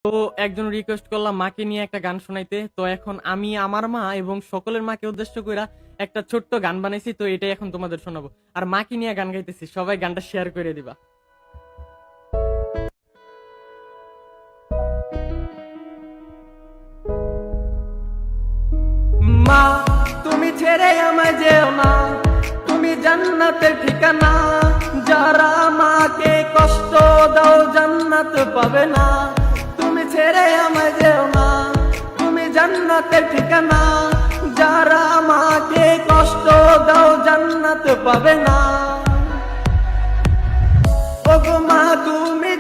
তো একজন রিকোয়েস্ট করলাম মাকে নিয়ে একটা গান শোনাইতে, তো এখন আমি আমার মা এবং সকলের মাকে উদ্দেশ্য কইরা একটা ছোট্ট গান বানাইছি, তো এটাই এখন তোমাদের শোনাবো। আর মাকে নিয়ে গান গাইতেছি, সবাই গানটা শেয়ার করে দিবা। মা, তুমি ছেড়ে আমায় যেও না, তুমি জান্নাতের ঠিকানা। যারা মাকে কষ্ট দাও জান্নাত পাবে না। তুমি ছেড়ে আমায় যেও না, তুমি জান্নাতের ঠিকানা। যারা মাকে কষ্ট দাও জান্নাত পাবে না। ওগো মা, তুমি